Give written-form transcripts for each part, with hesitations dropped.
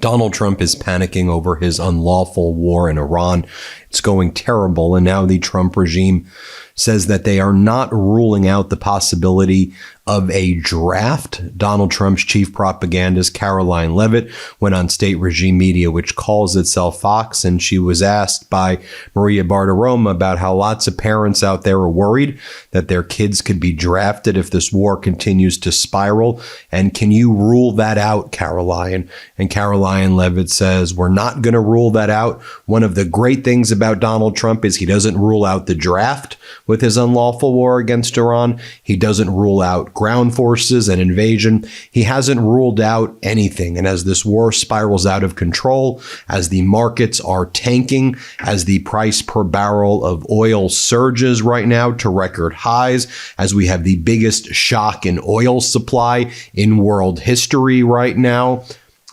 Donald Trump is panicking over his unlawful war in Iran. It's going terrible. And now the Trump regime says that they are not ruling out the possibility of a draft. Donald Trump's chief propagandist, Caroline Leavitt, went on state regime media, which calls itself Fox, and she was asked by Maria Bartiromo about how lots of parents out there are worried that their kids could be drafted if this war continues to spiral. And can you rule that out, Caroline? And Caroline Leavitt says, we're not going to rule that out. One of the great things about Donald Trump is he doesn't rule out the draft with his unlawful war against Iran. He doesn't rule out ground forces and invasion. He hasn't ruled out anything. And as this war spirals out of control, as the markets are tanking, as the price per barrel of oil surges right now to record highs, as we have the biggest shock in oil supply in world history right now,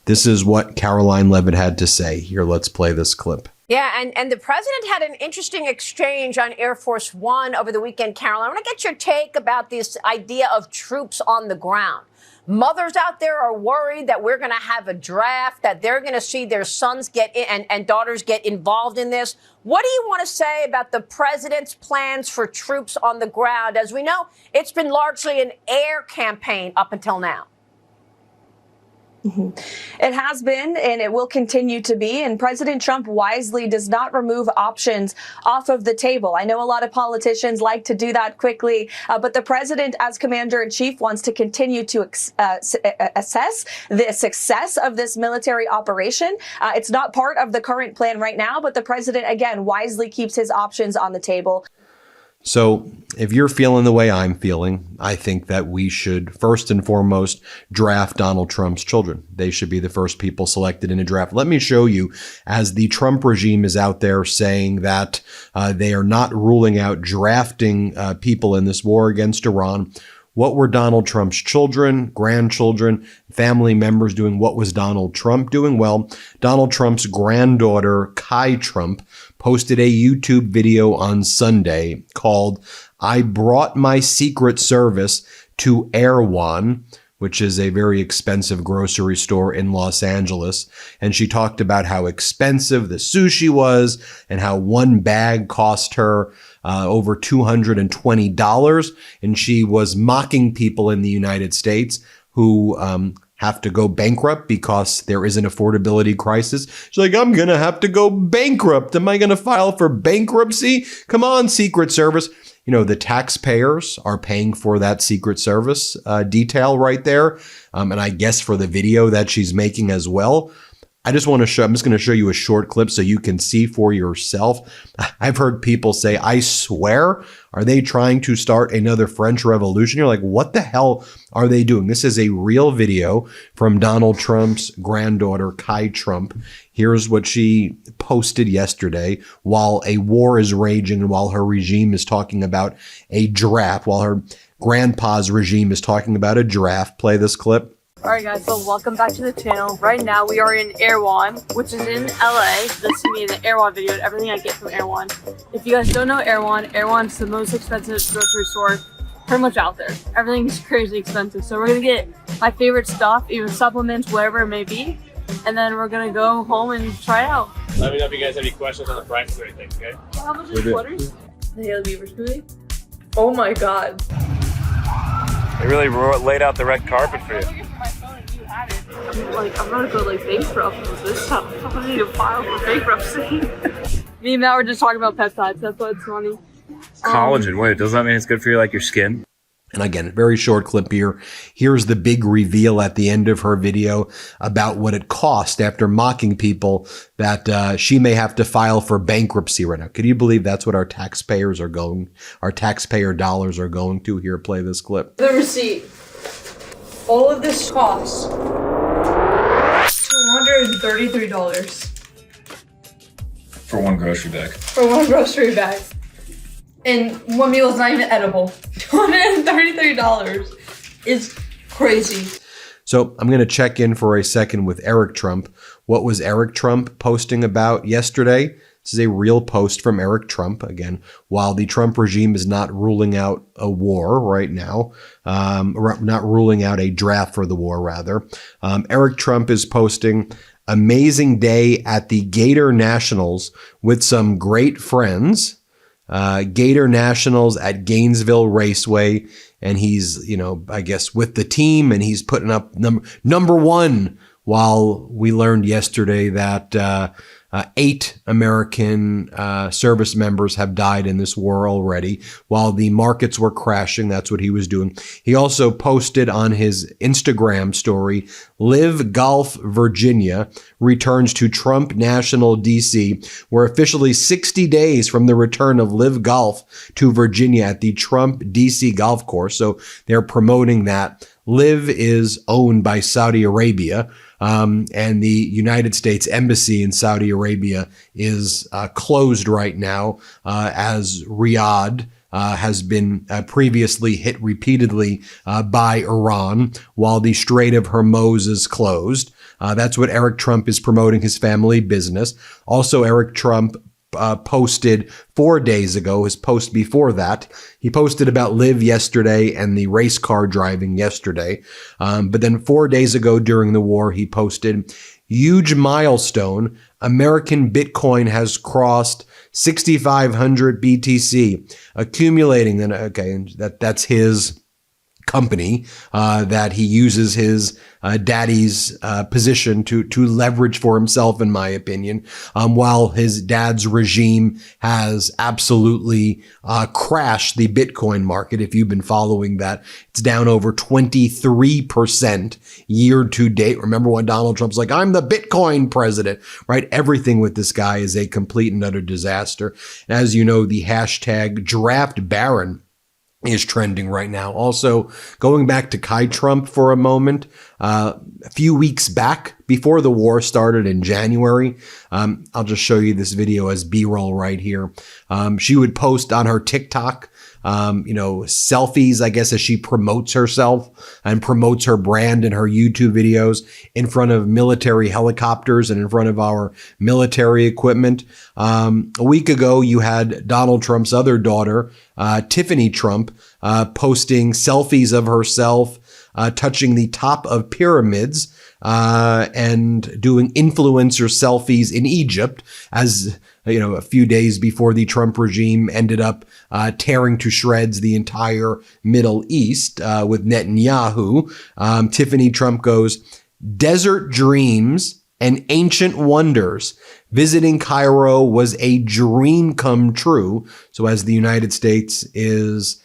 this is what Caroline Leavitt had to say. Here, let's play this clip. Yeah, and the president had an interesting exchange on Air Force One over the weekend, Carol. I want to get your take about this idea of troops on the ground. Mothers out there are worried that we're going to have a draft, that they're going to see their sons get in and daughters get involved in this. What do you want to say about the president's plans for troops on the ground? As we know, it's been largely an air campaign up until now. It has been, and it will continue to be. And President Trump wisely does not remove options off of the table. I know a lot of politicians like to do that quickly, but the president, as commander in chief, wants to continue to assess the success of this military operation. It's not part of the current plan right now, but the president, again, wisely keeps his options on the table. So if you're feeling the way I'm feeling, I think that we should first and foremost draft Donald Trump's children. They should be the first people selected in a draft. Let me show you, as the Trump regime is out there saying that they are not ruling out drafting people in this war against Iran. What were Donald Trump's children, grandchildren, family members doing? What was Donald Trump doing? Well, Donald Trump's granddaughter, Kai Trump, posted a YouTube video on Sunday called "I Brought My Secret Service to Erewhon," which is a very expensive grocery store in Los Angeles. And she talked about how expensive the sushi was and how one bag cost her over $220. And she was mocking people in the United States who have to go bankrupt because there is an affordability crisis. She's like, I'm going to have to go bankrupt. Am I going to file for bankruptcy? Come on, Secret Service. You know, the taxpayers are paying for that Secret Service detail right there. And I guess for the video that she's making as well. I'm just going to show you a short clip so you can see for yourself. I've heard people say, I swear, are they trying to start another French Revolution? You're like, what the hell are they doing? This is a real video from Donald Trump's granddaughter, Kai Trump. Here's what she posted yesterday while a war is raging and while her regime is talking about a draft, while her grandpa's regime is talking about a draft. Play this clip. Alright guys, so welcome back to the channel. Right now we are in Erewhon, which is in LA. This is me in the Erewhon video and everything I get from Erewhon. If you guys don't know Erewhon is the most expensive grocery store pretty much out there. Everything is crazy expensive. So we're gonna get my favorite stuff, even supplements, whatever it may be. And then we're gonna go home and try it out. Let me know if you guys have any questions on the prices or anything, okay? How much is sweaters? The Haley Bieber smoothie? Oh my god. They really laid out the red carpet for you. Like, I'm gonna go like bankrupt with this stuff. I need to file for bankruptcy. Me and Matt were just talking about peptides. That's why it's funny. Collagen. Wait, does that mean it's good for you, like your skin? And again, very short clip here. Here's the big reveal at the end of her video about what it cost after mocking people that she may have to file for bankruptcy right now. Can you believe that's what our taxpayer dollars are going to? Here, play this clip. The receipt. All of this costs $233 For one grocery bag. for one grocery bag. And one meal is not even edible. $233 is crazy. So I'm going to check in for a second with Eric Trump. What was Eric Trump posting about yesterday? This is a real post from Eric Trump. Again, while the Trump regime is not ruling out a war right now, not ruling out a draft for the war, rather, Eric Trump is posting, amazing day at the Gator Nationals with some great friends. Gator Nationals at Gainesville Raceway. And he's, I guess with the team, and he's putting up number one, while we learned yesterday that 8 American service members have died in this war already. While the markets were crashing, that's what he was doing. He also posted on his Instagram story, Live Golf Virginia returns to Trump National DC. We're officially 60 days from the return of Live Golf to Virginia at the Trump DC golf course. So they're promoting that. Live is owned by Saudi Arabia. And the United States Embassy in Saudi Arabia is closed right now, as Riyadh has been previously hit repeatedly by Iran, while the Strait of Hormuz is closed. That's what Eric Trump is promoting, his family business. Also, Eric Trump posted 4 days ago, his post before that, he posted about Live yesterday and the race car driving yesterday. But then 4 days ago during the war, he posted, huge milestone, American Bitcoin has crossed 6,500 BTC, accumulating. Then, okay, that's his company that he uses his daddy's position to leverage for himself, in my opinion, while his dad's regime has absolutely crashed the Bitcoin market. If you've been following that, it's down over 23% year to date. Remember when Donald Trump's like, I'm the Bitcoin president, right? Everything with this guy is a complete and utter disaster. As you know, the hashtag Draft Baron is trending right now. Also, going back to Kai Trump for a moment, a few weeks back before the war started in January, I'll just show you this video as B-roll right here. She would post on her TikTok, selfies, I guess, as she promotes herself and promotes her brand in her YouTube videos in front of military helicopters and in front of our military equipment. A week ago, you had Donald Trump's other daughter, Tiffany Trump, posting selfies of herself touching the top of pyramids and doing influencer selfies in Egypt, as a few days before the Trump regime ended up tearing to shreds the entire Middle East with Netanyahu. Tiffany Trump goes, desert dreams and ancient wonders. Visiting Cairo was a dream come true. So as the United States is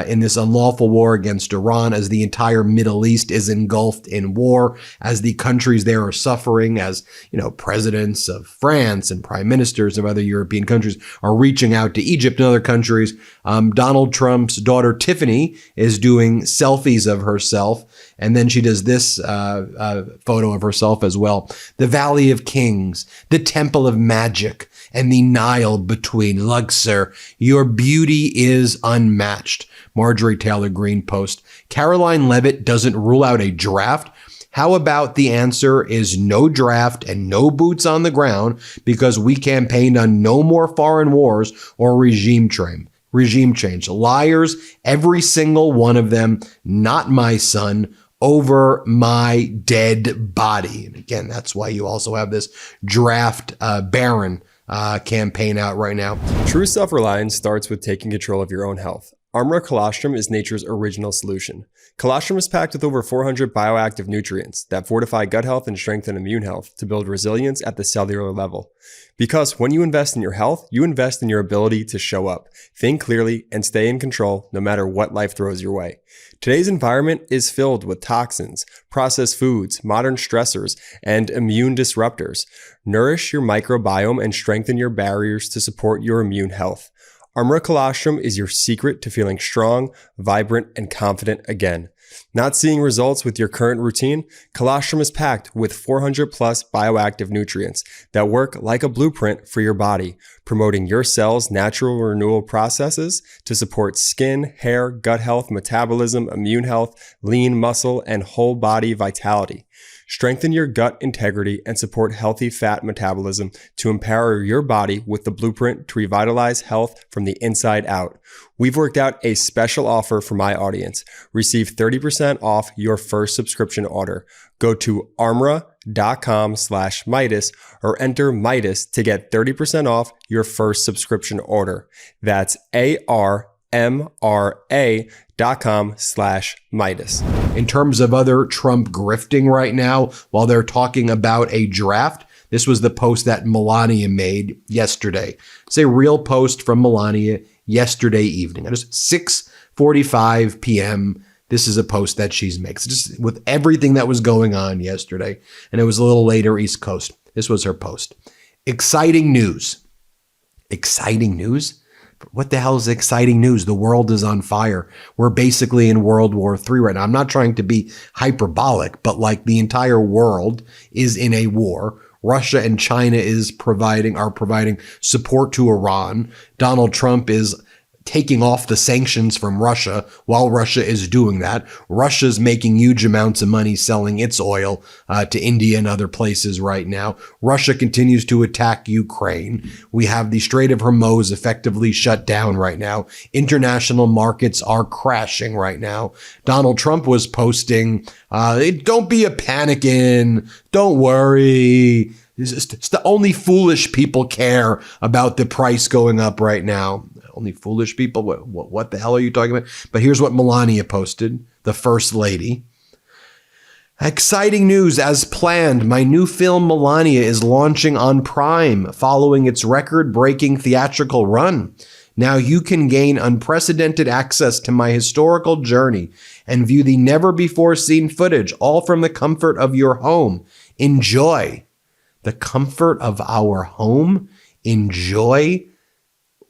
in this unlawful war against Iran, as the entire Middle East is engulfed in war, as the countries there are suffering, as, presidents of France and prime ministers of other European countries are reaching out to Egypt and other countries, Donald Trump's daughter Tiffany is doing selfies of herself. And then she does this photo of herself as well. The Valley of Kings, the Temple of Magic, and the Nile between. Luxor, your beauty is unmatched. Marjorie Taylor Greene post. Caroline Leavitt doesn't rule out a draft. How about the answer is no draft and no boots on the ground, because we campaigned on no more foreign wars or regime change. Liars, every single one of them, not my son, over my dead body. And again, that's why you also have this Draft Baron campaign out right now. True self-reliance starts with taking control of your own health. Armra Colostrum is nature's original solution. Colostrum is packed with over 400 bioactive nutrients that fortify gut health and strengthen immune health to build resilience at the cellular level. Because when you invest in your health, you invest in your ability to show up, think clearly, and stay in control no matter what life throws your way. Today's environment is filled with toxins, processed foods, modern stressors, and immune disruptors. Nourish your microbiome and strengthen your barriers to support your immune health. Armra Colostrum is your secret to feeling strong, vibrant, and confident again. Not seeing results with your current routine? Colostrum is packed with 400 plus bioactive nutrients that work like a blueprint for your body, promoting your cells' natural renewal processes to support skin, hair, gut health, metabolism, immune health, lean muscle, and whole body vitality. Strengthen your gut integrity and support healthy fat metabolism to empower your body with the blueprint to revitalize health from the inside out. We've worked out a special offer for my audience. Receive 30% off your first subscription order. Go to armra.com/Meidas armor.com/Meidas or enter Meidas to get 30% off your first subscription order. That's armra.com/Meidas. In terms of other Trump grifting right now, while they're talking about a draft, this was the post that Melania made yesterday. It's a real post from Melania yesterday evening. It is 6:45 p.m. This is a post that she's made. Just with everything that was going on yesterday, and it was a little later East Coast. This was her post. Exciting news. Exciting news? What the hell is exciting news? The world is on fire. We're basically in World War III right now. I'm not trying to be hyperbolic, but like the entire world is in a war. Russia and China are providing support to Iran. Donald Trump is taking off the sanctions from Russia while Russia is doing that. Russia's making huge amounts of money selling its oil to India and other places right now. Russia continues to attack Ukraine. We have the Strait of Hormuz effectively shut down right now. International markets are crashing right now. Donald Trump was posting, don't be a panicking, don't worry. It's the only foolish people care about the price going up right now. Only foolish people? What the hell are you talking about? But here's what Melania posted, the First Lady. Exciting news. As planned, my new film Melania is launching on Prime following its record-breaking theatrical run. Now you can gain unprecedented access to my historical journey and view the never-before-seen footage, all from the comfort of your home. Enjoy. The comfort of our home? Enjoy.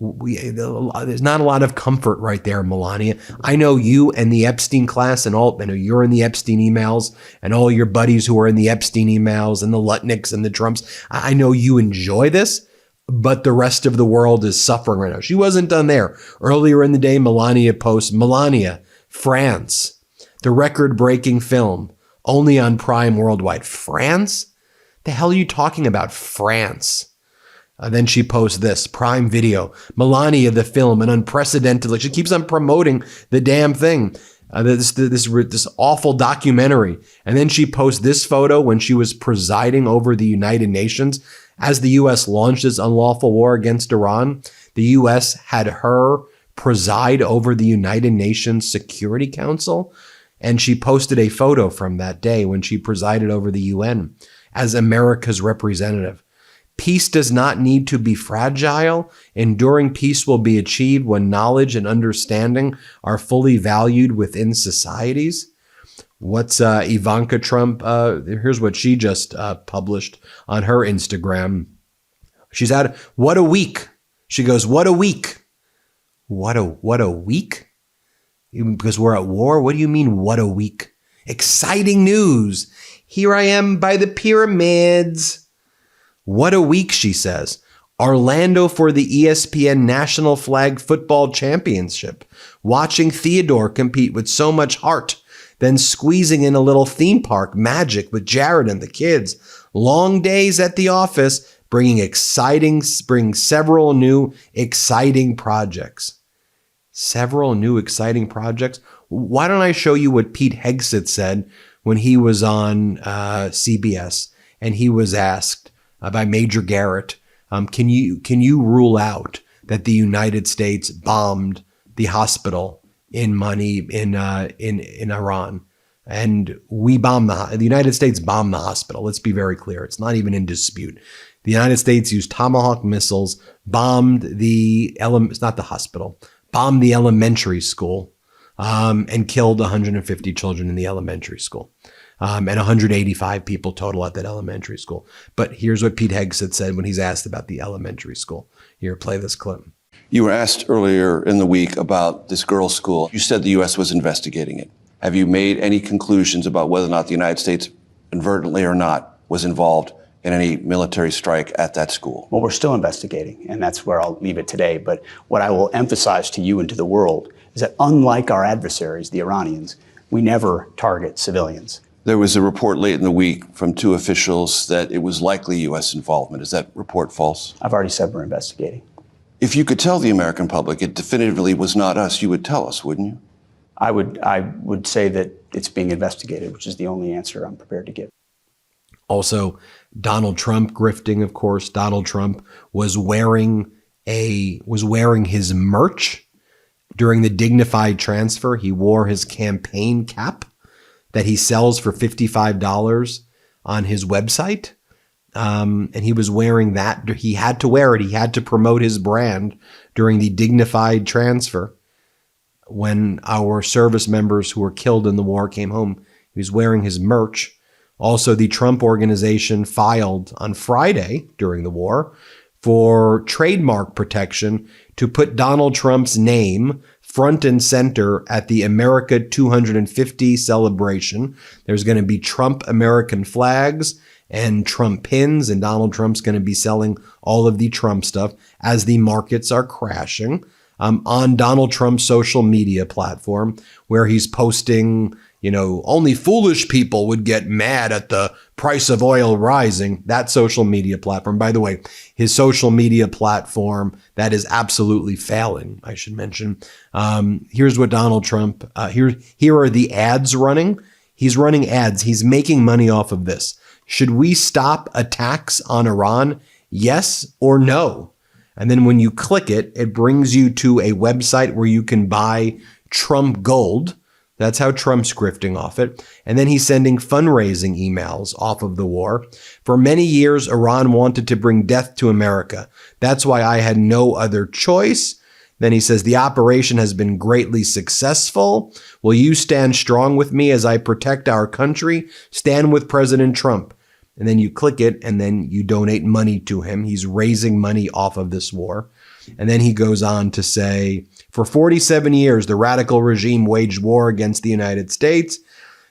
There's not a lot of comfort right there, Melania. I know you and the Epstein class and all, I know you're in the Epstein emails and all your buddies who are in the Epstein emails and the Lutnicks and the Trumps. I know you enjoy this, but the rest of the world is suffering right now. She wasn't done there. Earlier in the day, Melania posts, Melania, France, the record-breaking film, only on Prime worldwide. France? The hell are you talking about, France? Then she posts this, Prime Video, Melania, the film, an unprecedented, she keeps on promoting the damn thing, this awful documentary. And then she posts this photo when she was presiding over the United Nations. As the U.S. launched its unlawful war against Iran, the U.S. had her preside over the United Nations Security Council. And she posted a photo from that day when she presided over the UN as America's representative. Peace does not need to be fragile. Enduring peace will be achieved when knowledge and understanding are fully valued within societies. What's Ivanka Trump? Here's what she just published on her Instagram. She's had, what a week. She goes, what a week. What a week? Because we're at war? What do you mean, what a week? Exciting news. Here I am by the pyramids. What a week, she says. Orlando for the ESPN National Flag Football Championship. Watching Theodore compete with so much heart. Then squeezing in a little theme park magic with Jared and the kids. Long days at the office, bring several new exciting projects. Several new exciting projects? Why don't I show you what Pete Hegseth said when he was on CBS and he was asked by Major Garrett, can you rule out that the United States bombed the hospital in Iran? And we bombed the United States bombed the hospital. Let's be very clear. It's not even in dispute. The United States used Tomahawk missiles, bombed it's not the hospital, bombed the elementary school, and killed 150 children in the elementary school. And 185 people total at that elementary school. But here's what Pete Hegseth said when he's asked about the elementary school. Here, play this clip. You were asked earlier in the week about this girls' school. You said the U.S. was investigating it. Have you made any conclusions about whether or not the United States, inadvertently or not, was involved in any military strike at that school? Well, we're still investigating, and that's where I'll leave it today. But what I will emphasize to you and to the world is that unlike our adversaries, the Iranians, we never target civilians. There was a report late in the week from two officials that it was likely U.S. involvement. Is that report false? I've already said we're investigating. If you could tell the American public it definitively was not us, you would tell us, wouldn't you? I would say that it's being investigated, which is the only answer I'm prepared to give. Also, Donald Trump grifting, of course. Donald Trump was wearing his merch during the dignified transfer. He wore his campaign cap that he sells for $55 on his website. And he was wearing that. He had to wear it. He had to promote his brand during the dignified transfer. When our service members who were killed in the war came home, he was wearing his merch. Also, the Trump organization filed on Friday during the war for trademark protection to put Donald Trump's name front and center at the America 250 celebration. There's going to be Trump American flags and Trump pins, and Donald Trump's going to be selling all of the Trump stuff as the markets are crashing on Donald Trump's social media platform, where he's posting, only foolish people would get mad at the price of oil rising. That social media platform, by the way, his social media platform, that is absolutely failing, I should mention. Here's what Donald Trump, here are the ads running. He's running ads. He's making money off of this. Should we stop attacks on Iran? Yes or no? And then when you click it, it brings you to a website where you can buy Trump gold. That's how Trump's grifting off it. And then he's sending fundraising emails off of the war. For many years, Iran wanted to bring death to America. That's why I had no other choice. Then he says, the operation has been greatly successful. Will you stand strong with me as I protect our country? Stand with President Trump. And then you click it and then you donate money to him. He's raising money off of this war. And then he goes on to say, for 47 years, the radical regime waged war against the United States.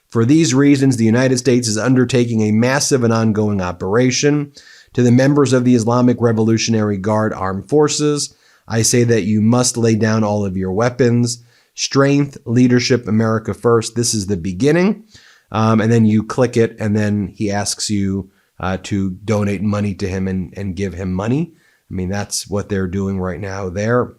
For these reasons, the United States is undertaking a massive and ongoing operation. To the members of the Islamic Revolutionary Guard Armed Forces, I say that you must lay down all of your weapons. Strength, leadership, America first. This is the beginning. And then you click it, and then he asks you to donate money to him and give him money. I mean, that's what they're doing right now there.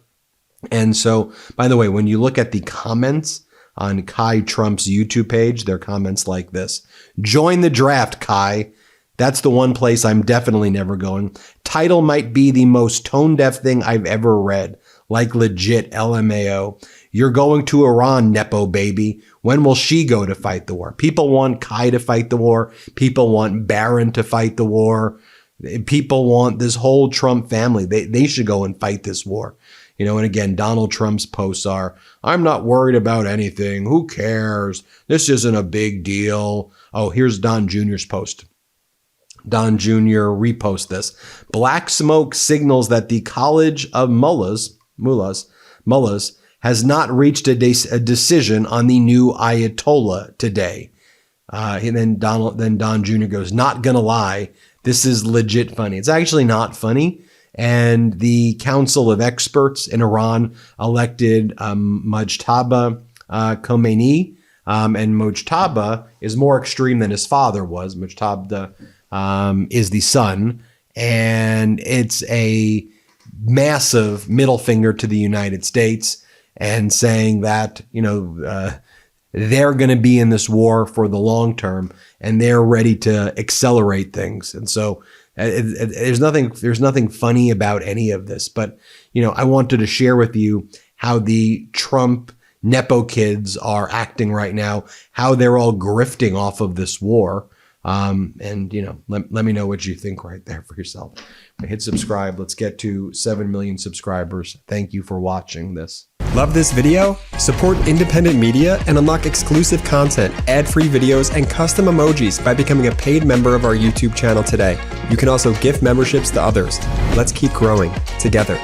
And so, by the way, when you look at the comments on Kai Trump's YouTube page, there are comments like this. Join the draft, Kai. That's the one place I'm definitely never going. Title might be the most tone-deaf thing I've ever read. Like legit, LMAO. You're going to Iran, Nepo baby. When will she go to fight the war? People want Kai to fight the war. People want Barron to fight the war. People want this whole Trump family. They should go and fight this war. And again, Donald Trump's posts are, I'm not worried about anything. Who cares? This isn't a big deal. Oh, here's Don Jr.'s post. Don Jr. repost this. Black smoke signals that the College of Mullahs has not reached a decision on the new Ayatollah today. And then Don Jr. goes, not gonna lie, this is legit funny. It's actually not funny. And the Council of Experts in Iran elected Mujtaba Khomeini. And Mujtaba is more extreme than his father was. Mujtaba is the son. And it's a massive middle finger to the United States and saying that, they're going to be in this war for the long term and they're ready to accelerate things. And so there's nothing funny about any of this, but, I wanted to share with you how the Trump Nepo kids are acting right now, how they're all grifting off of this war. And let me know what you think right there for yourself. Hit subscribe. Let's get to 7 million subscribers. Thank you for watching this. Love this video? Support independent media and unlock exclusive content, ad-free videos, and custom emojis by becoming a paid member of our YouTube channel today. You can also gift memberships to others. Let's keep growing together.